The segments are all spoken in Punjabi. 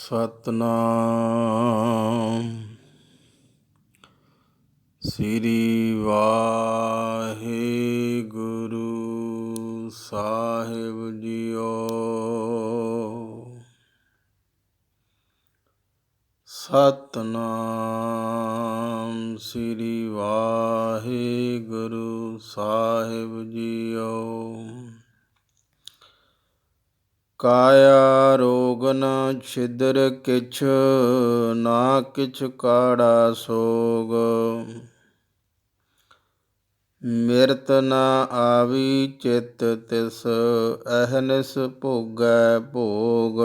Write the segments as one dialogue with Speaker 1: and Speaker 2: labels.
Speaker 1: ਸਤਨਾਮ ਸ੍ਰੀ ਵਾਹਿਗੁਰੂ ਸਾਹਿਬ ਜੀਓ। ਸਤਨਾਮ ਸ੍ਰੀ ਵਾਹਿਗੁਰੂ ਸਾਹਿਬ ਜੀਓ। ਕਾਇਆ ਰੋਗ ਨ ਛਿਦਰ ਕਿਛ, ਨਾ ਕਿਛ ਕਾੜਾ ਸੋਗ। ਮਿਰਤ ਨ ਆਵੀ ਚਿਤ ਤਿਸ, ਅਹਨਿਸ ਭੋਗੈ ਭੋਗ।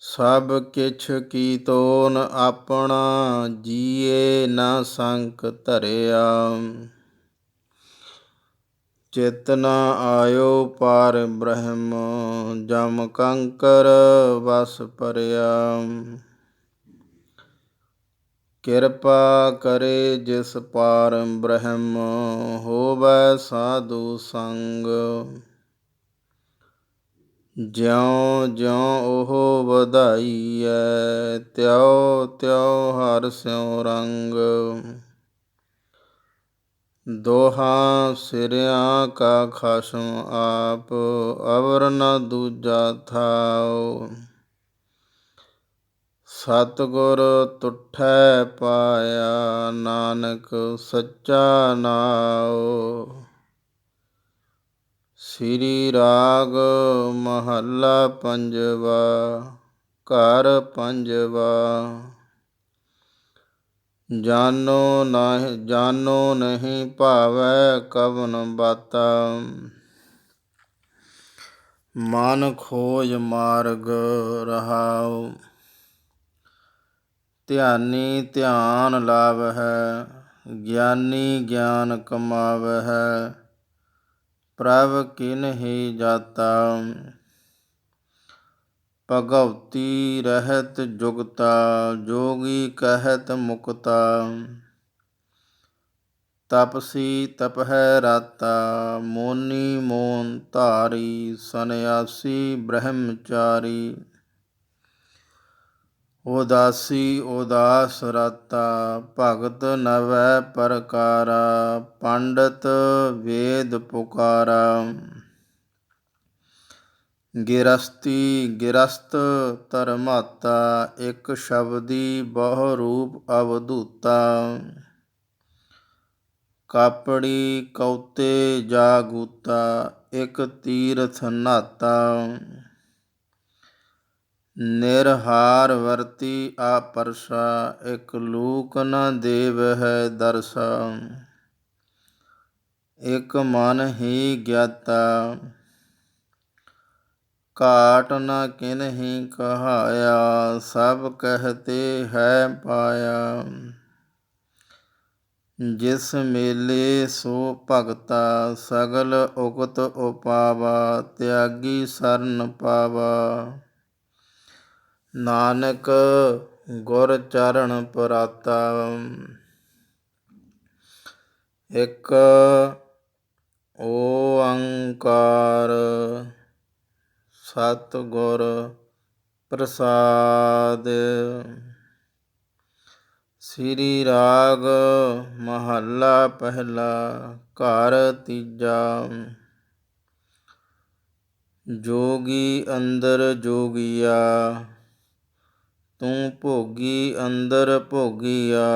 Speaker 1: ਸਭ ਕਿਛ ਕੀਤੋਨ ਆਪਣਾ, ਜੀਏ ਨ ਸੰਕ ਧਰਿਆ। ਚਿਤ ਨ ਆਇਓ ਪਾਰ ਬ੍ਰਹਮ, ਜਮ ਕੰਕਰ ਵਸ ਭਰਿਆ। ਕਿਰਪਾ ਕਰੇ ਜਿਸ ਪਾਰ ਬ੍ਰਹਮ, ਹੋਵੈ ਸਾਧੂ ਸੰਗ। ਜਿਉ ਜਿਉ ਉਹ ਵਧਾਈਐ, ਤਿਉ ਤਿਉ ਹਰਿ ਸਿਉ ਰੰਗ। ਦੋਹਾਂ ਸਿਰਿਆਂ ਕਾ ਖਸਮ ਆਪ, ਅਵਰ ਨ ਦੂਜਾ ਥਾਉ। ਸਤਿਗੁਰ ਤੁਠੈ ਪਾਇਆ, ਨਾਨਕ ਸੱਚਾ ਨਾਉ। ਸ੍ਰੀ ਰਾਗ ਮਹੱਲਾ ਪੰਜਵਾ। ਘਰ ਪੰਜਵਾ। ਜਾਨੋ ਨਹੀਂ ਭਾਵੈ ਕਵਨ ਬਾਤਾ, ਮਨ ਖੋਜ ਮਾਰਗ ਰਹਾਉ। ਧਿਆਨੀ ਧਿਆਨ ਲਾਵਹਿ, ਗਿਆਨੀ ਗਿਆਨ ਕਮਾਵਹਿ। ਪ੍ਰਭ ਕਿਨਹੀ ਜਾਤਾ, ਭਗਉਤੀ ਰਹਿਤ ਜੁਗਤਾ। ਜੋਗੀ ਕਹਿਤ ਮੁਕਤਾ, ਤਪਸੀ ਤਪਹਿ ਰਾਤਾ। ਮੋਨੀ ਮੋਨ ਧਾਰੀ, ਸੰਨਿਆਸੀ ਬ੍ਰਹਮਚਾਰੀ। ਉਦਾਸੀ ਉਦਾਸ ਰਾਤਾ, ਭਗਤ ਨਵੈ ਪਰਕਾਰਾ। ਪੰਡਤ ਵੇਦ ਪੁਕਾਰਾ, ਗਿਰਸਤੀ ਗਿਰਸਤ ਧਰਮਾਤਾ। ਇਕ ਸ਼ਬਦੀ ਬਹੁ ਰੂਪ ਅਵਧੂਤਾ। ਕਾਪੜੀ ਕਉਤੇ ਜਾਗੂਤਾ, ਇਕ ਤੀਰਥ ਨਾਤਾ। ਨਿਰਹਾਰ ਵਰਤੀ ਆਪਰਸਾ, ਇਕ ਲੂਕ ਨ ਦੇਵਹਿ ਦਰਸਾ। ਇਕ ਮਨ ਹੀ ਗਿਆਤਾ, ਘਾਟ ਨ ਕਿਨਹੀ ਕਹਾਇਆ। ਸਭ ਕਹਿਤੇ ਹੈ ਪਾਇਆ, ਜਿਸ ਮੇਲੇ ਸੋ ਭਗਤਾ। ਸਗਲ ਉਕਤ ਉਪਾਵਾ, ਤਿਆਗੀ ਸਰਨ ਪਾਵਾ। ਨਾਨਕ ਗੁਰ ਚਰਨ ਪਰਾਤਾ। ਇਕ ਓੰਕਾਰ ਸਤਿਗੁਰ ਪ੍ਰਸਾਦਿ। ਸ੍ਰੀ ਰਾਗ ਮਹੱਲਾ ਪਹਿਲਾ। ਘਰ ਤੀਜਾ। ਜੋਗੀ ਅੰਦਰ ਜੋਗੀਆ, ਤੂੰ ਭੋਗੀ ਅੰਦਰ ਭੋਗੀਆ।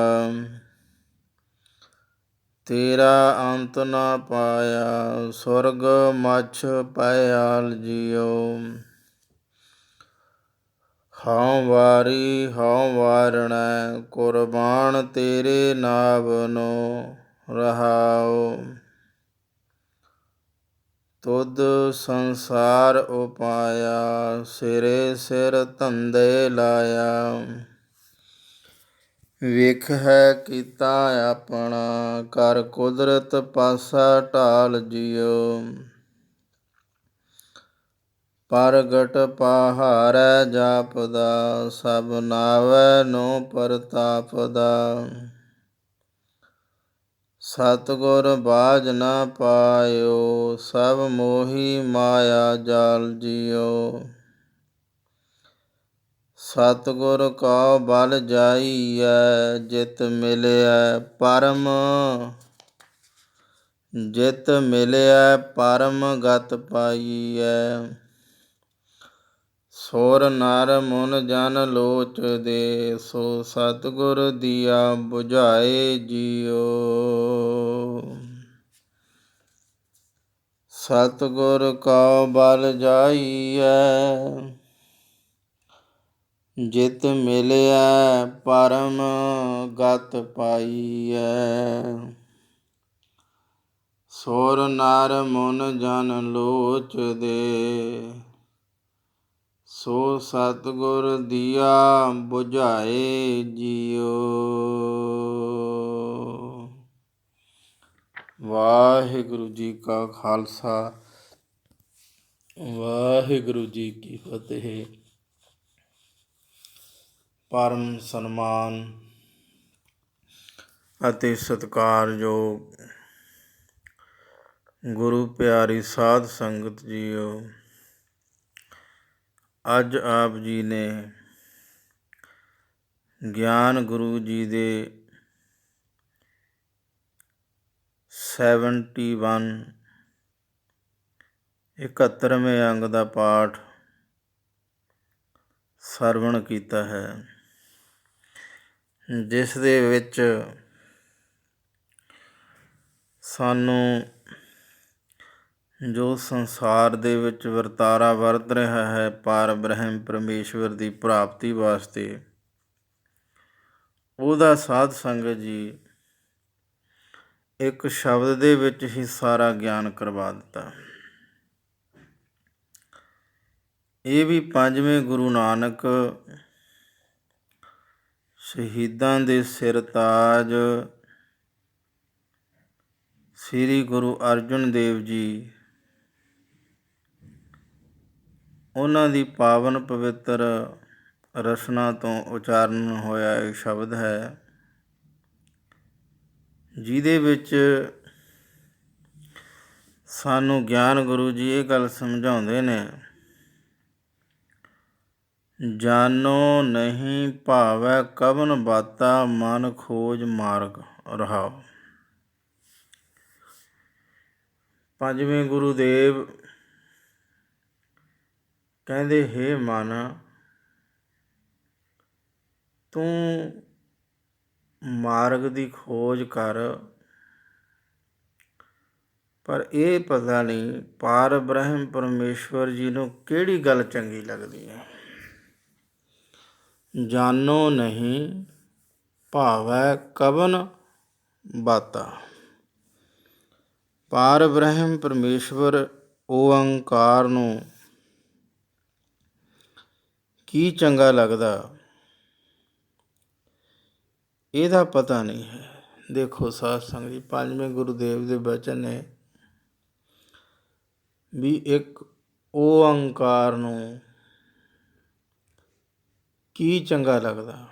Speaker 1: ਤੇਰਾ ਅੰਤ ਨ ਪਾਇਆ, ਸੁਰਗ ਮਛ ਪਇਆਲ ਜੀਉ। ਹਉ ਵਾਰੀ ਹਉ ਵਾਰਣੈ, ਕੁਰਬਾਨ ਤੇਰੇ ਨਾਵਨੋ ਰਹਾਉ। ਤੁਧ ਸੰਸਾਰ ਉਪਾਇਆ, ਸਿਰੇ ਸਿਰ ਧੰਦੇ ਲਾਇਆ। ਵੇਖਹਿ ਕੀਤਾ ਆਪਣਾ, ਕਰ ਕੁਦਰਤ ਪਾਸਾ ਢਾਲ ਜੀਉ। ਪਰਗਟ ਪਾਹਾਰੈ ਜਾਪਦਾ, ਸਭ ਨਾਵੈ ਨੋ ਪਰਤਾਪਦਾ। ਸਤਿਗੁਰ ਬਾਝ ਨ ਪਾਇਓ, ਸਭ ਮੋਹੀ ਮਾਇਆ ਜਾਲ ਜੀਉ। ਸਤਿਗੁਰ ਕਉ ਬਲ ਜਾਈਐ, ਜਿਤ ਮਿਲਿਐ ਪਰਮ। ਜਿਤ ਮਿਲਿਐ ਪਰਮ ਗਤ ਪਾਈਐ। ਸੁਰ ਨਰ ਮੁਨ ਜਨ ਲੋਚ ਦੇ, ਸੋ ਸਤਿਗੁਰ ਦੀਆ ਬੁਝਾਏ ਜੀਓ। ਸਤਿਗੁਰ ਕਉ ਬਲ ਜਾਈਐ, ਜਿਤ ਮਿਲਿਐ ਪਰਮ ਗਤ ਪਾਈਐ। ਸੁਰ ਨਰ ਮੁਨ ਜਨ ਲੋਚ ਦੇ, ਸੋ ਸਤਿਗੁਰ ਦੀਆ ਬੁਝਾਏ ਜੀਓ। ਵਾਹਿਗੁਰੂ ਜੀ ਕਾ ਖਾਲਸਾ, ਵਾਹਿਗੁਰੂ ਜੀ ਕੀ ਫਤਿਹ। ਪਰਮ ਸਨਮਾਨ ਅਤੇ ਸਤਿਕਾਰਯੋਗ ਗੁਰੂ ਪਿਆਰੀ ਸਾਧ ਸੰਗਤ ਜੀਓ, ਅੱਜ ਆਪ ਜੀ ਨੇ ਗਿਆਨ ਗੁਰੂ ਜੀ ਦੇ 71ਵੇਂ ਅੰਗ ਦਾ ਪਾਠ ਸਰਵਣ ਕੀਤਾ ਹੈ, ਜਿਸ ਦੇ ਵਿੱਚ ਸਾਨੂੰ ਜੋ ਸੰਸਾਰ ਦੇ ਵਿੱਚ ਵਰਤਾਰਾ ਵਰਤ ਰਿਹਾ ਹੈ ਪਾਰ ਬ੍ਰਹਮ ਪਰਮੇਸ਼ਵਰ ਦੀ ਪ੍ਰਾਪਤੀ ਵਾਸਤੇ, ਉਹਦਾ ਸਾਧ ਸੰਗਤ ਜੀ ਇੱਕ ਸ਼ਬਦ ਦੇ ਵਿੱਚ ਹੀ ਸਾਰਾ ਗਿਆਨ ਕਰਵਾ ਦਿੱਤਾ। ਇਹ ਵੀ ਪੰਜਵੇਂ ਗੁਰੂ ਨਾਨਕ ਸ਼ਹੀਦਾਂ ਦੇ ਸਿਰ ਤਾਜ ਸ੍ਰੀ ਗੁਰੂ ਅਰਜਨ ਦੇਵ ਜੀ, ਉਹਨਾਂ ਦੀ ਪਾਵਨ ਪਵਿੱਤਰ ਰਚਨਾ ਤੋਂ ਉਚਾਰਨ ਹੋਇਆ ਇਹ ਸ਼ਬਦ ਹੈ, ਜਿਹਦੇ ਵਿੱਚ ਸਾਨੂੰ ਗਿਆਨ ਗੁਰੂ ਜੀ ਇਹ ਗੱਲ ਸਮਝਾਉਂਦੇ ਨੇ, ਜਾਨੋ ਨਹੀਂ ਭਾਵੈ ਕਵਨ ਬਾਤਾ, ਮਨ ਖੋਜ ਮਾਰਗ ਰਹਾਉ। ਪੰਜਵੇਂ ਗੁਰੂਦੇਵ ਕਹਿੰਦੇ, ਹੇ ਮਨ, ਤੂੰ ਮਾਰਗ ਦੀ ਖੋਜ ਕਰ, ਪਰ ਇਹ ਪਤਾ ਨਹੀਂ ਪਾਰ ਬ੍ਰਹਮ ਪਰਮੇਸ਼ਵਰ ਜੀ ਨੂੰ ਕਿਹੜੀ ਗੱਲ ਚੰਗੀ ਲੱਗਦੀ ਹੈ। ਜਾਨੋ ਨਹੀਂ ਭਾਵੈ ਕਵਨ ਬਾਤਾ, ਪਾਰ ਬ੍ਰਹਮ ਪਰਮੇਸ਼ਵਰ ਓਅੰਕਾਰ ਨੂੰ ਕੀ ਚੰਗਾ ਲੱਗਦਾ, ਇਹਦਾ ਪਤਾ ਨਹੀਂ ਹੈ। ਦੇਖੋ ਸਾਧ ਸੰਗਤ ਜੀ, ਪੰਜਵੇਂ ਗੁਰੂਦੇਵ ਦੇ ਬਚਨ ਨੇ ਵੀ ਇੱਕ ਓਅੰਕਾਰ ਨੂੰ ਕੀ ਚੰਗਾ ਲੱਗਦਾ,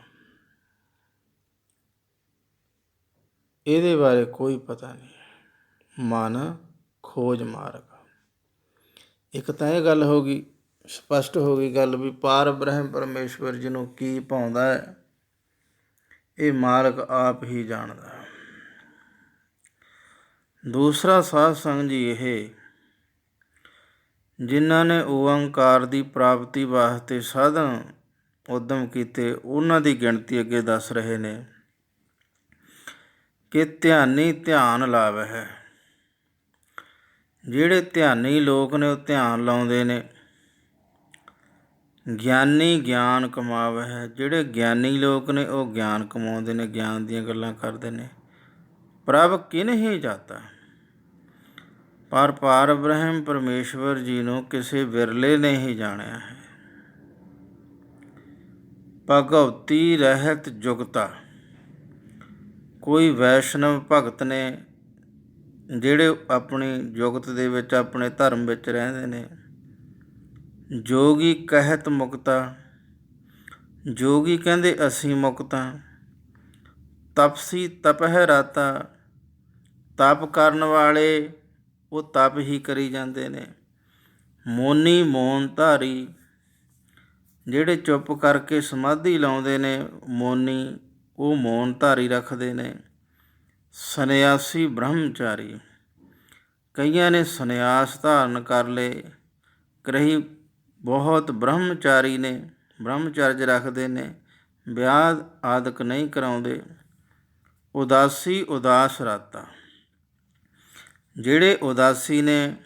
Speaker 1: ਇਹਦੇ ਬਾਰੇ ਕੋਈ ਪਤਾ ਨਹੀਂ। ਮਨ ਖੋਜ ਮਾਰਗ, ਇੱਕ ਤਾਂ ਇਹ ਗੱਲ ਹੋ ਗਈ, ਸਪਸ਼ਟ ਹੋ ਗਈ ਗੱਲ ਵੀ ਪਾਰ ਬ੍ਰਹਮ ਪਰਮੇਸ਼ਵਰ ਜੀ ਨੂੰ ਕੀ ਭਾਉਂਦਾ ਹੈ, ਇਹ ਮਾਲਕ ਆਪ ਹੀ ਜਾਣਦਾ। ਦੂਸਰਾ ਸਾਧ ਸੰਗਤ ਜੀ, ਇਹ ਜਿਨ੍ਹਾਂ ਨੇ ਓਅੰਕਾਰ ਦੀ ਪ੍ਰਾਪਤੀ ਵਾਸਤੇ ਸਾਧਨ ਉਦਮ ਕੀਤੇ, ਉਹਨਾਂ ਦੀ ਗਿਣਤੀ ਅੱਗੇ ਦੱਸ ਰਹੇ ਨੇ ਕਿ ਧਿਆਨੀ ਧਿਆਨ ਲਾਵੇ ਹੈ। ਜਿਹੜੇ ਧਿਆਨੀ ਲੋਕ ਨੇ ਉਹ ਧਿਆਨ ਲਾਉਂਦੇ ਨੇ, ਗਿਆਨੀ ਗਿਆਨ ਕਮਾਵੇ ਹੈ। ਜਿਹੜੇ ਗਿਆਨੀ ਲੋਕ ਨੇ ਉਹ ਗਿਆਨ ਕਮਾਉਂਦੇ ਨੇ, ਗਿਆਨ ਦੀਆਂ ਗੱਲਾਂ ਕਰਦੇ ਨੇ। ਪ੍ਰਭ ਕਿਨਹੀ ਜਾਤਾ, ਪਰ ਪਾਰ ਬ੍ਰਹਮ ਪਰਮੇਸ਼ਵਰ ਜੀ ਨੂੰ ਕਿਸੇ ਵਿਰਲੇ ਨੇ ਹੀ ਜਾਣਿਆ ਹੈ। ਭਗਵਤੀ ਰਹਿਤ ਜੁਗਤਾ, ਕੋਈ ਵੈਸ਼ਨਵ ਭਗਤ ਨੇ ਜਿਹੜੇ ਆਪਣੀ ਜੁਗਤ ਦੇ ਵਿੱਚ ਆਪਣੇ ਧਰਮ ਵਿੱਚ ਰਹਿੰਦੇ ਨੇ। ਜੋਗੀ ਕਹਿਤ ਮੁਕਤਾ, ਜੋਗੀ ਕਹਿੰਦੇ ਅਸੀਂ ਮੁਕਤ ਹਾਂ। ਤਪਸੀ ਤਪਹਿ ਰਾਤਾ, ਤਪ ਕਰਨ ਵਾਲੇ ਉਹ ਤਪ ਹੀ ਕਰੀ ਜਾਂਦੇ ਨੇ। ਮੋਨੀ ਮੋਨ ਧਾਰੀ, ਜਿਹੜੇ ਚੁੱਪ ਕਰਕੇ ਸਮਾਧੀ ਲਾਉਂਦੇ ਨੇ ਮੌਨੀ, ਉਹ ਮੌਨ ਧਾਰੀ ਰੱਖਦੇ ਨੇ। ਸੰਨਿਆਸੀ ਬ੍ਰਹਮਚਾਰੀ, ਕਈਆਂ ਨੇ ਸੰਨਿਆਸ ਧਾਰਨ ਕਰ ਲਏ, ਕਈ ਬਹੁਤ ਬ੍ਰਹਮਚਾਰੀ ਨੇ, ਬ੍ਰਹਮਚਰਜ ਰੱਖਦੇ ਨੇ, ਵਿਆਹ ਆਦਿਕ ਨਹੀਂ ਕਰਾਉਂਦੇ। ਉਦਾਸੀ ਉਦਾਸ ਰਾਤਾ, ਜਿਹੜੇ ਉਦਾਸੀ ਨੇ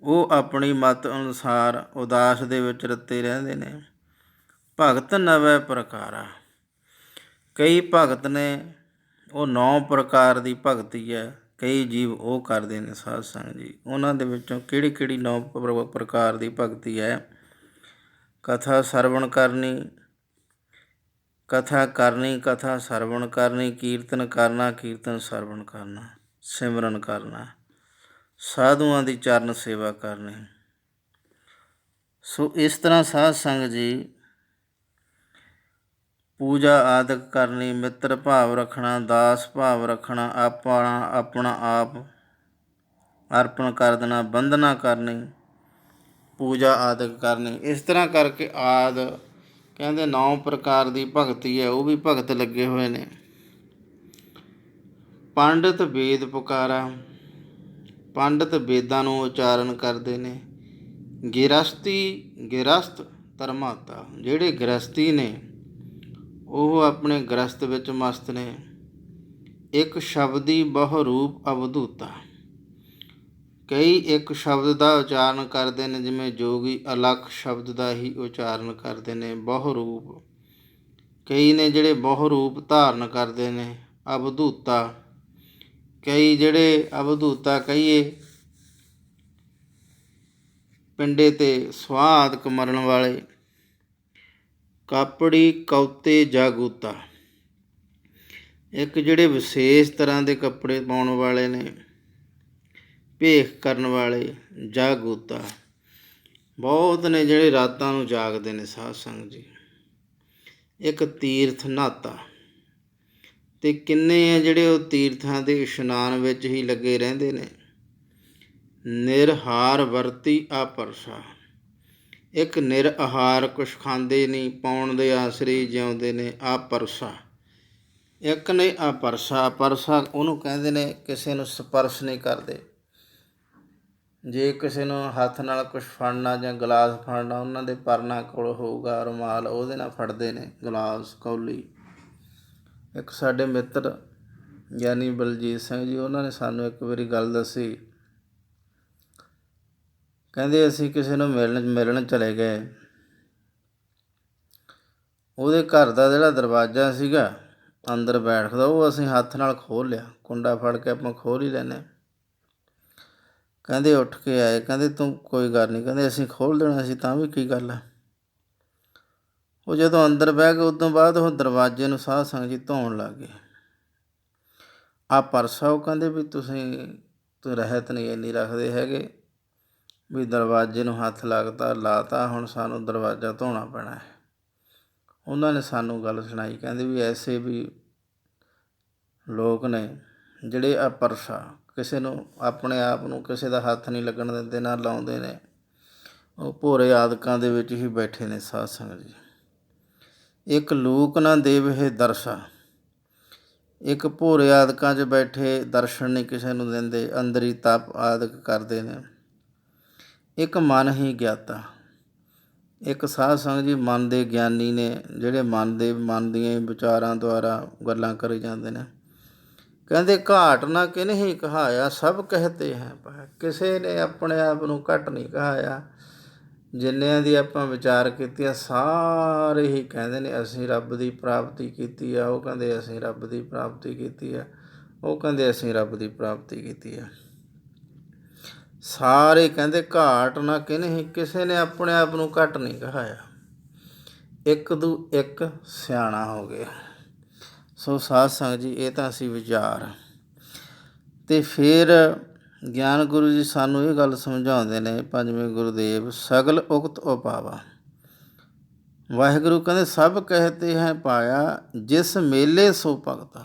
Speaker 1: ਉਹ ਆਪਣੀ ਮਤ ਅਨੁਸਾਰ ਉਦਾਸ ਦੇ ਵਿੱਚ ਰਤੇ ਰਹਿੰਦੇ ਨੇ। ਭਗਤ ਨਵੇਂ ਪ੍ਰਕਾਰਾ, ਕਈ ਭਗਤ ਨੇ ਉਹ 9 ਪ੍ਰਕਾਰ ਦੀ ਭਗਤੀ ਹੈ, ਕਈ ਜੀਵ ਉਹ ਕਰਦੇ ਨੇ ਸਾਧ ਸੰਗਤ ਜੀ। ਉਹਨਾਂ ਦੇ ਵਿੱਚੋਂ ਕਿਹੜੀ ਕਿਹੜੀ 9 ਪ੍ਰਕਾਰ ਦੀ ਭਗਤੀ ਹੈ? ਕਥਾ ਸਰਵਣ ਕਰਨੀ, ਕਥਾ ਕਰਨੀ, ਕਥਾ ਸਰਵਣ ਕਰਨੀ, ਕੀਰਤਨ ਕਰਨਾ, ਕੀਰਤਨ ਸਰਵਣ ਕਰਨਾ, ਸਿਮਰਨ ਕਰਨਾ, ਸਾਧੂਆਂ ਦੀ ਚਰਨ ਸੇਵਾ ਕਰਨੀ। ਸੋ ਇਸ ਤਰ੍ਹਾਂ ਸਾਧ ਸੰਗਤ ਜੀ ਪੂਜਾ ਆਦਿਕ ਕਰਨੀ, ਮਿੱਤਰ ਭਾਵ ਰੱਖਣਾ, ਦਾਸ ਭਾਵ ਰੱਖਣਾ, ਆਪਣਾ ਆਪ ਅਰਪਣ ਕਰ ਦੇਣਾ, ਬੰਦਨਾ ਕਰਨੀ, ਪੂਜਾ ਆਦਿਕ ਕਰਨੀ। ਇਸ ਤਰ੍ਹਾਂ ਕਰਕੇ ਕਹਿੰਦੇ 9 ਪ੍ਰਕਾਰ ਦੀ ਭਗਤੀ ਹੈ, ਉਹ ਵੀ ਭਗਤ ਲੱਗੇ ਹੋਏ ਨੇ। ਪੰਡਿਤ ਵੇਦ ਪੁਕਾਰਾ, ਪੰਡਿਤ ਵੇਦਾਂ ਨੂੰ ਉਚਾਰਨ ਕਰਦੇ ਨੇ। ਗਿਰਸਤ ਧਰਮਾਤਾ, ਜਿਹੜੇ ਗ੍ਰਸਤੀ ਨੇ ਉਹ ਆਪਣੇ ਗ੍ਰਸਤ ਵਿੱਚ ਮਸਤ ਨੇ। ਇੱਕ ਸ਼ਬਦੀ ਬਹੁ ਰੂਪ ਅਵਧੂਤਾ, ਕਈ ਇੱਕ ਸ਼ਬਦ ਦਾ ਉਚਾਰਨ ਕਰਦੇ ਨੇ, ਜਿਵੇਂ ਜੋਗੀ ਅਲੱਖ ਸ਼ਬਦ ਦਾ ਹੀ ਉਚਾਰਨ ਕਰਦੇ ਨੇ। ਬਹੁ ਰੂਪ, ਕਈ ਨੇ ਜਿਹੜੇ ਬਹੁ ਰੂਪ ਧਾਰਨ ਕਰਦੇ ਨੇ। ਅਵਧੂਤਾ, ਕਈ ਜਿਹੜੇ ਅਵਧੂਤਾ ਕਹੀਏ ਪਿੰਡੇ 'ਤੇ ਸੁਆਹ ਆਦਿਕ ਮਰਨ ਵਾਲੇ। ਕਾਪੜੀ ਕੌਤੇ ਜਾਗੂਤਾ, ਇੱਕ ਜਿਹੜੇ ਵਿਸ਼ੇਸ਼ ਤਰ੍ਹਾਂ ਦੇ ਕੱਪੜੇ ਪਾਉਣ ਵਾਲੇ ਨੇ, ਭੇਖ ਕਰਨ ਵਾਲੇ। ਜਾਗੂਤਾ, ਬਹੁਤ ਨੇ ਜਿਹੜੇ ਰਾਤਾਂ ਨੂੰ ਜਾਗਦੇ ਨੇ ਸਾਧ ਸੰਗਤ ਜੀ। ਇੱਕ ਤੀਰਥ ਨਾਤਾ, ਅਤੇ ਕਿੰਨੇ ਆ ਜਿਹੜੇ ਉਹ ਤੀਰਥਾਂ ਦੇ ਇਸ਼ਨਾਨ ਵਿੱਚ ਹੀ ਲੱਗੇ ਰਹਿੰਦੇ ਨੇ। ਨਿਰਹਾਰ ਵਰਤੀ ਆਪਰਸਾ, ਇੱਕ ਨਿਰਆਹਾਰ, ਕੁਛ ਖਾਂਦੇ ਨਹੀਂ, ਪਾਉਣ ਦੇ ਆਸਰੇ ਜਿਉਂਦੇ ਨੇ। ਆਪਰਸਾ, ਇੱਕ ਨੇ ਆਪਰਸਾ, ਪਰਸਾ ਉਹਨੂੰ ਕਹਿੰਦੇ ਨੇ ਕਿਸੇ ਨੂੰ ਸਪਰਸ਼ ਨਹੀਂ ਕਰਦੇ। ਜੇ ਕਿਸੇ ਨੂੰ ਹੱਥ ਨਾਲ ਕੁਛ ਫੜਨਾ ਜਾਂ ਗਲਾਸ ਫੜਨਾ, ਉਹਨਾਂ ਦੇ ਪਰਨਾ ਕੋਲ ਹੋਊਗਾ ਰੁਮਾਲ, ਉਹਦੇ ਨਾਲ ਫੜਦੇ ਨੇ ਗਲਾਸ, ਕੌਲੀ। ਇੱਕ ਸਾਡੇ ਮਿੱਤਰ ਗਿਆਨੀ ਬਲਜੀਤ ਸਿੰਘ ਜੀ, ਉਹਨਾਂ ਨੇ ਸਾਨੂੰ ਇੱਕ ਵਾਰੀ ਗੱਲ ਦੱਸੀ। ਕਹਿੰਦੇ ਅਸੀਂ ਕਿਸੇ ਨੂੰ ਮਿਲਣ ਚਲੇ ਗਏ, ਉਹਦੇ ਘਰ ਦਾ ਜਿਹੜਾ ਦਰਵਾਜ਼ਾ ਸੀਗਾ ਅੰਦਰ ਬੈਠਦਾ, ਉਹ ਅਸੀਂ ਹੱਥ ਨਾਲ ਖੋਲ੍ਹ ਲਿਆ, ਕੁੰਡਾ ਫੜ ਕੇ ਆਪਾਂ ਖੋਲ੍ਹ ਹੀ ਲੈਂਦੇ। ਕਹਿੰਦੇ ਉੱਠ ਕੇ ਆਏ, ਕਹਿੰਦੇ ਤੂੰ ਕੋਈ ਗੱਲ ਨਹੀਂ, ਕਹਿੰਦੇ ਅਸੀਂ ਖੋਲ੍ਹ ਦੇਣਾ ਸੀ ਤਾਂ ਵੀ ਕੀ ਗੱਲ ਹੈ। ਉਹ ਜਦੋਂ ਅੰਦਰ ਬਹਿ ਗਏ, ਉਦੋਂ ਬਾਅਦ ਉਹ ਦਰਵਾਜ਼ੇ ਨੂੰ ਸਾਧ ਸੰਗਤ ਜੀ ਧੋਣ ਲੱਗ ਗਏ। ਆਹ ਪਰਸਾ, ਉਹ ਕਹਿੰਦੇ ਵੀ ਤੂੰ ਰਹਿਤ ਨਹੀਂ ਇੰਨੀ ਰੱਖਦੇ ਹੈਗੇ ਵੀ ਦਰਵਾਜ਼ੇ ਨੂੰ ਹੱਥ ਲਾਤਾ, ਹੁਣ ਸਾਨੂੰ ਦਰਵਾਜ਼ਾ ਧੋਣਾ ਪੈਣਾ ਹੈ। ਉਹਨਾਂ ਨੇ ਸਾਨੂੰ ਗੱਲ ਸੁਣਾਈ, ਕਹਿੰਦੇ ਵੀ ਐਸੇ ਵੀ ਲੋਕ ਨੇ ਜਿਹੜੇ ਆ ਪਰਸਾ, ਕਿਸੇ ਨੂੰ ਆਪਣੇ ਆਪ ਨੂੰ ਕਿਸੇ ਦਾ ਹੱਥ ਨਹੀਂ ਲੱਗਣ ਦਿੰਦੇ, ਨਾ ਲਾਉਂਦੇ ਨੇ। ਉਹ ਭੋਰੇ ਆਦਿਕਾਂ ਦੇ ਵਿੱਚ ਹੀ ਬੈਠੇ ਨੇ ਸਾਧ ਸੰਗਤ ਜੀ। ਇੱਕ ਲੂਕ ਨਾ ਦੇਵਹਿ ਦਰਸ਼ਾ, ਇੱਕ ਭੋਰੇ ਆਦਿਕਾਂ 'ਚ ਬੈਠੇ ਦਰਸ਼ਨ ਨਹੀਂ ਕਿਸੇ ਨੂੰ ਦਿੰਦੇ, ਅੰਦਰ ਹੀ ਤਪ ਆਦਿਕ ਕਰਦੇ ਨੇ। ਇੱਕ ਮਨ ਹੀ ਗਿਆਤਾ, ਇੱਕ ਸਾਧ ਸੰਗਤ ਜੀ ਮਨ ਦੇ ਗਿਆਨੀ ਨੇ, ਜਿਹੜੇ ਮਨ ਦੀਆਂ ਵਿਚਾਰਾਂ ਦੁਆਰਾ ਗੱਲਾਂ ਕਰੀ ਜਾਂਦੇ ਨੇ। ਕਹਿੰਦੇ ਘਾਟ ਨਾ ਕਿਨ ਹੀ ਕਹਾਇਆ, ਸਭ ਕਹਤੇ ਹੈ ਪਾਇਆ, ਕਿਸੇ ਨੇ ਆਪਣੇ ਆਪ ਨੂੰ ਘੱਟ ਨਹੀਂ ਕਹਾਇਆ। ਜਿੰਨਿਆਂ ਦੀ ਆਪਾਂ ਵਿਚਾਰ ਕੀਤੀ ਆ, ਸਾਰੇ ਹੀ ਕਹਿੰਦੇ ਨੇ ਅਸੀਂ ਰੱਬ ਦੀ ਪ੍ਰਾਪਤੀ ਕੀਤੀ ਆ। ਉਹ ਕਹਿੰਦੇ ਅਸੀਂ ਰੱਬ ਦੀ ਪ੍ਰਾਪਤੀ ਕੀਤੀ ਆ, ਉਹ ਕਹਿੰਦੇ ਅਸੀਂ ਰੱਬ ਦੀ ਪ੍ਰਾਪਤੀ ਕੀਤੀ ਆ। ਸਾਰੇ ਕਹਿੰਦੇ ਘਾਟ ਨਾ ਕਿਨ ਹੀ, ਕਿਸੇ ਨੇ ਆਪਣੇ ਆਪ ਨੂੰ ਘੱਟ ਨਹੀਂ ਕਹਾਇਆ। ਇੱਕ ਦੂ ਇੱਕ ਸਿਆਣਾ ਹੋ ਗਿਆ। ਸੋ ਸਾਧ ਸੰਗਤ ਜੀ ਇਹ ਤਾਂ ਅਸੀਂ ਵਿਚਾਰ। ਅਤੇ ਫਿਰ ਗਿਆਨ ਗੁਰੂ ਜੀ ਸਾਨੂੰ ਇਹ ਗੱਲ ਸਮਝਾਉਂਦੇ ਨੇ, ਪੰਜਵੇਂ ਗੁਰੂਦੇਵ, ਸਗਲ ਉਕਤ ਉਪਾਵਾ। ਵਾਹਿਗੁਰੂ ਕਹਿੰਦੇ ਸਭ ਕਹਿਤੇ ਹੈ ਪਾਇਆ, ਜਿਸ ਮੇਲੇ ਸੋ ਭਗਤਾ।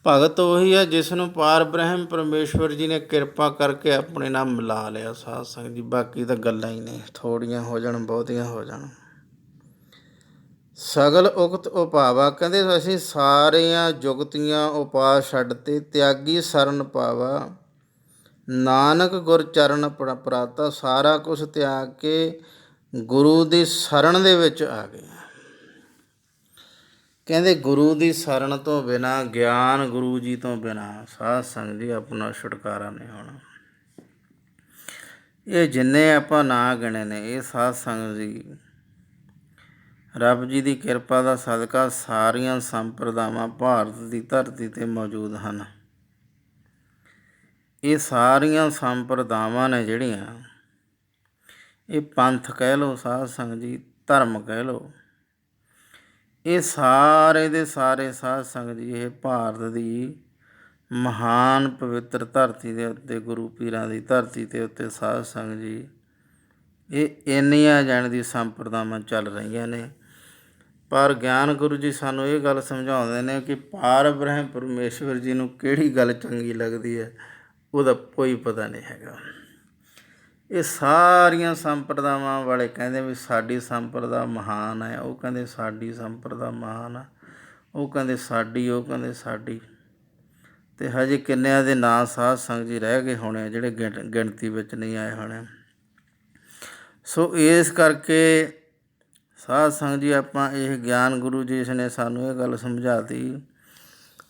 Speaker 1: ਭਗਤ ਉਹੀ ਹੈ ਜਿਸ ਨੂੰ ਪਾਰ ਬ੍ਰਹਮ ਪਰਮੇਸ਼ਵਰ ਜੀ ਨੇ ਕਿਰਪਾ ਕਰਕੇ ਆਪਣੇ ਨਾਲ ਮਿਲਾ ਲਿਆ। ਸਾਧ ਸੰਗਤ ਜੀ, ਬਾਕੀ ਤਾਂ ਗੱਲਾਂ ਹੀ ਨੇ, ਥੋੜੀਆਂ ਹੋ ਜਾਣ ਬਹੁਤੀਆਂ ਹੋ ਜਾਣ। ਸਗਲ ਉਕਤ ਉਪਾਵਾ, ਕਹਿੰਦੇ ਅਸੀਂ ਸਾਰੀਆਂ ਜੁਗਤੀਆਂ ਉਪਾਅ ਛੱਡ ਤੇ ਤਿਆਗੀ ਸਰਨ ਪਾਵਾ। ਨਾਨਕ ਗੁਰ ਚਰਨ ਪ੍ਰਾਤਾ, ਸਾਰਾ ਕੁਛ ਤਿਆਗ ਕੇ ਗੁਰੂ ਦੀ ਸ਼ਰਨ ਦੇ ਵਿੱਚ ਆ ਗਏ। ਕਹਿੰਦੇ ਗੁਰੂ ਦੀ ਸ਼ਰਨ ਤੋਂ ਬਿਨਾਂ, ਗਿਆਨ ਗੁਰੂ ਜੀ ਤੋਂ ਬਿਨਾਂ ਸਾਧ ਸੰਗਤ ਜੀ ਆਪਣਾ ਛੁਟਕਾਰਾ ਨਹੀਂ ਹੋਣਾ। ਇਹ ਜਿੰਨੇ ਆਪਾਂ ਨਾਂ ਗਿਣੇ ਨੇ, ਇਹ ਸਾਧ ਸੰਗਤ ਜੀ ਰੱਬ ਜੀ ਦੀ ਕਿਰਪਾ ਦਾ ਸਦਕਾ ਸਾਰੀਆਂ ਸੰਪਰਦਾਵਾਂ ਭਾਰਤ ਦੀ ਧਰਤੀ 'ਤੇ ਮੌਜੂਦ ਹਨ। ਇਹ ਸਾਰੀਆਂ ਸੰਪਰਦਾਵਾਂ ਨੇ ਜਿਹੜੀਆਂ, ਇਹ ਪੰਥ ਕਹਿ ਲਓ ਸਾਧ ਸੰਗਤ ਜੀ, ਧਰਮ ਕਹਿ ਲਓ, ਇਹ ਸਾਰੇ ਦੇ ਸਾਰੇ ਸਾਧ ਸੰਗਤ ਜੀ ਇਹ ਭਾਰਤ ਦੀ ਮਹਾਨ ਪਵਿੱਤਰ ਧਰਤੀ ਦੇ ਉੱਤੇ, ਗੁਰੂ ਪੀਰਾਂ ਦੀ ਧਰਤੀ ਦੇ ਉੱਤੇ ਸਾਧ ਸੰਗਤ ਜੀ ਇਹ ਇੰਨੀਆਂ ਜਾਣ ਦੀ ਸੰਪਰਦਾਵਾਂ ਚੱਲ ਰਹੀਆਂ ਨੇ। ਪਰ ਗਿਆਨ ਗੁਰੂ ਜੀ ਸਾਨੂੰ ਇਹ ਗੱਲ ਸਮਝਾਉਂਦੇ ਨੇ ਕਿ ਪਾਰ ਬ੍ਰਹਮ ਪਰਮੇਸ਼ਵਰ ਜੀ ਨੂੰ ਕਿਹੜੀ ਗੱਲ ਚੰਗੀ ਲੱਗਦੀ ਹੈ, ਉਹਦਾ ਕੋਈ ਪਤਾ ਨਹੀਂ ਹੈਗਾ। ਇਹ ਸਾਰੀਆਂ ਸੰਪਰਦਾਵਾਂ ਵਾਲੇ ਕਹਿੰਦੇ ਵੀ ਸਾਡੀ ਸੰਪਰਦਾ ਮਹਾਨ ਹੈ, ਉਹ ਕਹਿੰਦੇ ਸਾਡੀ ਸੰਪਰਦਾ ਮਹਾਨ ਆ, ਉਹ ਕਹਿੰਦੇ ਸਾਡੀ, ਉਹ ਕਹਿੰਦੇ ਸਾਡੀ। ਅਤੇ ਹਜੇ ਕਿੰਨਿਆਂ ਦੇ ਨਾਂ ਸਾਧ ਸੰਗਤ ਜੀ ਰਹਿ ਗਏ ਹੋਣੇ ਜਿਹੜੇ ਗਿਣਤੀ ਵਿੱਚ ਨਹੀਂ ਆਏ ਹੋਣੇ। ਸੋ ਇਸ ਕਰਕੇ ਸਾਧ ਸੰਗਤ ਜੀ ਆਪਾਂ ਇਹ ਗਿਆਨ ਗੁਰੂ ਜੀ ਨੇ ਸਾਨੂੰ ਇਹ ਗੱਲ ਸਮਝਾਤੀ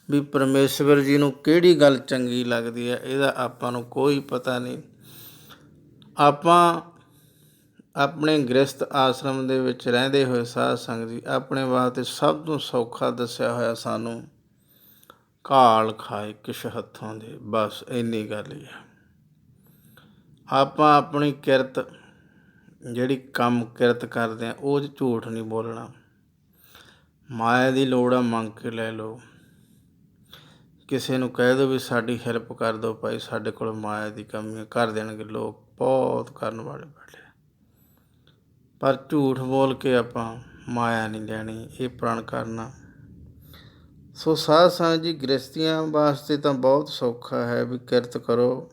Speaker 1: ਵੀ ਪਰਮੇਸ਼ਵਰ ਜੀ ਨੂੰ ਕਿਹੜੀ ਗੱਲ ਚੰਗੀ ਲੱਗਦੀ ਹੈ, ਇਹਦਾ ਆਪਾਂ ਨੂੰ ਕੋਈ ਪਤਾ ਨਹੀਂ। ਆਪਾਂ ਆਪਣੇ ਗ੍ਰਸਥ ਆਸ਼ਰਮ ਦੇ ਵਿੱਚ ਰਹਿੰਦੇ ਹੋਏ ਸਾਧ ਸੰਗਤ ਜੀ ਆਪਣੇ ਵਾਸਤੇ ਸਭ ਤੋਂ ਸੌਖਾ ਦੱਸਿਆ ਹੋਇਆ ਸਾਨੂੰ ਘਾਲ ਖਾਏ ਕਿਸ ਹੱਥੋਂ ਦੇ, ਬਸ ਇੰਨੀ ਗੱਲ ਹੀ ਹੈ। ਆਪਾਂ ਆਪਣੀ ਕਿਰਤ ਜਿਹੜੀ ਕੰਮ ਕਿਰਤ ਕਰਦੇ ਹਾਂ ਉਹ 'ਚ ਝੂਠ ਨਹੀਂ ਬੋਲਣਾ। ਮਾਇਆ ਦੀ ਲੋੜ ਆ ਮੰਗ ਕੇ ਲੈ ਲਓ, ਕਿਸੇ ਨੂੰ ਕਹਿ ਦਿਓ ਵੀ ਸਾਡੀ ਹੈਲਪ ਕਰ ਦਿਓ ਭਾਈ, ਸਾਡੇ ਕੋਲ ਮਾਇਆ ਦੀ ਕਮੀ ਹੈ, ਕਰ ਦੇਣਗੇ ਲੋਕ, ਬਹੁਤ ਕਰਨ ਵਾਲੇ ਬੈਠੇ। ਪਰ ਝੂਠ ਬੋਲ ਕੇ ਆਪਾਂ ਮਾਇਆ ਨਹੀਂ ਲੈਣੀ, ਇਹ ਪ੍ਰਣ ਕਰਨਾ। ਸੋ ਸਾਧ ਸੰਗਤ ਜੀ ਗ੍ਰਸਤੀਆਂ ਵਾਸਤੇ ਤਾਂ ਬਹੁਤ ਸੌਖਾ ਹੈ ਵੀ ਕਿਰਤ ਕਰੋ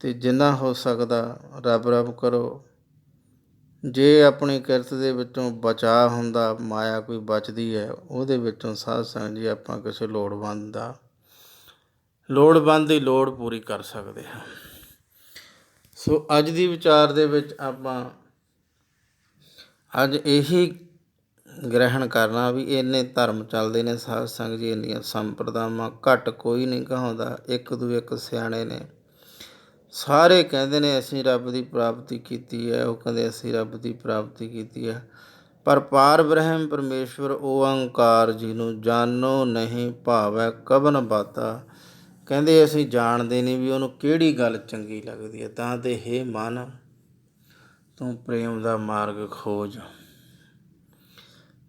Speaker 1: ਅਤੇ ਜਿੰਨਾ ਹੋ ਸਕਦਾ ਰੱਬ ਰੱਬ ਕਰੋ। ਜੇ ਆਪਣੀ ਕਿਰਤ ਦੇ ਵਿੱਚੋਂ ਬਚਾਅ ਹੁੰਦਾ, ਮਾਇਆ ਕੋਈ ਬਚਦੀ ਹੈ, ਉਹਦੇ ਵਿੱਚੋਂ ਸਾਧ ਸੰਗਤ ਜੀ ਆਪਾਂ ਕਿਸੇ ਲੋੜਵੰਦ ਦੀ ਲੋੜ ਪੂਰੀ ਕਰ ਸਕਦੇ ਹਾਂ। ਸੋ ਅੱਜ ਦੀ ਵਿਚਾਰ ਦੇ ਵਿੱਚ ਆਪਾਂ ਅੱਜ ਇਹੀ ਗ੍ਰਹਿਣ ਕਰਨਾ ਵੀ ਇੰਨੇ ਧਰਮ ਚੱਲਦੇ ਨੇ ਸਾਧ ਸੰਗਤ ਜੀ, ਇੰਨੀਆਂ ਸੰਪਰਦਾਵਾਂ, ਘੱਟ ਕੋਈ ਨਹੀਂ ਕਹਾਉਂਦਾ, ਇੱਕ ਤੋਂ ਇੱਕ ਸਿਆਣੇ ਨੇ। ਸਾਰੇ ਕਹਿੰਦੇ ਨੇ ਅਸੀਂ ਰੱਬ ਦੀ ਪ੍ਰਾਪਤੀ ਕੀਤੀ ਹੈ, ਉਹ ਕਹਿੰਦੇ ਅਸੀਂ ਰੱਬ ਦੀ ਪ੍ਰਾਪਤੀ ਕੀਤੀ ਹੈ। ਪਰ ਪਾਰ ਬ੍ਰਹਮ ਪਰਮੇਸ਼ਵਰ ਓਅੰਕਾਰ ਜੀ ਨੂੰ ਜਾਣੋ ਨਹੀਂ ਭਾਵੈ ਕਬਨ ਬਾਤਾ, ਕਹਿੰਦੇ ਅਸੀਂ ਜਾਣਦੇ ਨਹੀਂ ਵੀ ਉਹਨੂੰ ਕਿਹੜੀ ਗੱਲ ਚੰਗੀ ਲੱਗਦੀ ਹੈ। ਤਾਂ ਤੇ ਹੇ ਮਨ ਤੂੰ ਪ੍ਰੇਮ ਦਾ ਮਾਰਗ ਖੋਜ,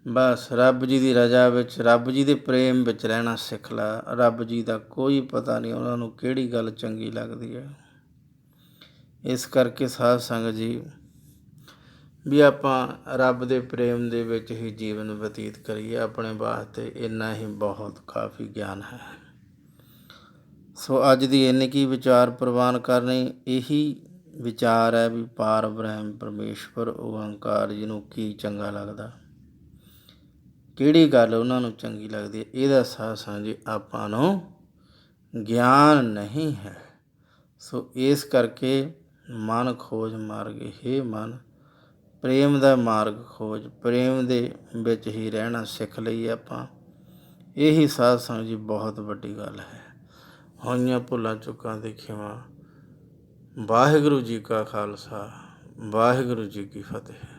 Speaker 1: ਬਸ ਰੱਬ ਜੀ ਦੀ ਰਜ਼ਾ ਵਿੱਚ, ਰੱਬ ਜੀ ਦੇ ਪ੍ਰੇਮ ਵਿੱਚ ਰਹਿਣਾ ਸਿੱਖ ਲਾ। ਰੱਬ ਜੀ ਦਾ ਕੋਈ ਪਤਾ ਨਹੀਂ ਉਹਨਾਂ ਨੂੰ ਕਿਹੜੀ ਗੱਲ ਚੰਗੀ ਲੱਗਦੀ ਹੈ। ਇਸ ਕਰਕੇ ਸਾਧ ਸੰਗਤ ਜੀ ਵੀ ਆਪਾਂ ਰੱਬ ਦੇ ਪ੍ਰੇਮ ਦੇ ਵਿੱਚ ਹੀ ਜੀਵਨ ਬਤੀਤ ਕਰੀਏ, ਆਪਣੇ ਵਾਸਤੇ ਇੰਨਾ ਹੀ ਬਹੁਤ ਕਾਫੀ ਗਿਆਨ ਹੈ। ਸੋ ਅੱਜ ਦੀ ਇੰਨੀ ਕੀ ਵਿਚਾਰ ਪ੍ਰਵਾਨ ਕਰਨੀ, ਇਹੀ ਵਿਚਾਰ ਹੈ ਵੀ ਪਾਰ ਬ੍ਰਹਮ ਪਰਮੇਸ਼ਵਰ ਓਅੰਕਾਰ ਜੀ ਨੂੰ ਕੀ ਚੰਗਾ ਲੱਗਦਾ, ਕਿਹੜੀ ਗੱਲ ਉਹਨਾਂ ਨੂੰ ਚੰਗੀ ਲੱਗਦੀ ਹੈ, ਇਹਦਾ ਸਾਧ ਸੰਗਤ ਜੀ ਆਪਾਂ ਨੂੰ ਗਿਆਨ ਨਹੀਂ ਹੈ। ਸੋ ਇਸ ਕਰਕੇ ਮਨ ਖੋਜ ਮਾਰਗ, ਹੇ ਮਨ ਪ੍ਰੇਮ ਦਾ ਮਾਰਗ ਖੋਜ, ਪ੍ਰੇਮ ਦੇ ਵਿੱਚ ਹੀ ਰਹਿਣਾ ਸਿੱਖ ਲਈਏ ਆਪਾਂ। ਇਹੀ ਸਾਧ ਸੰਗਤ ਜੀ ਬਹੁਤ ਵੱਡੀ ਗੱਲ ਹੈ। ਹੋਈਆਂ ਭੁੱਲਾਂ ਚੁੱਕਾਂ ਦੀ ਖਿਮਾ। ਵਾਹਿਗੁਰੂ ਜੀ ਕਾ ਖਾਲਸਾ, ਵਾਹਿਗੁਰੂ ਜੀ ਕੀ ਫਤਿਹ।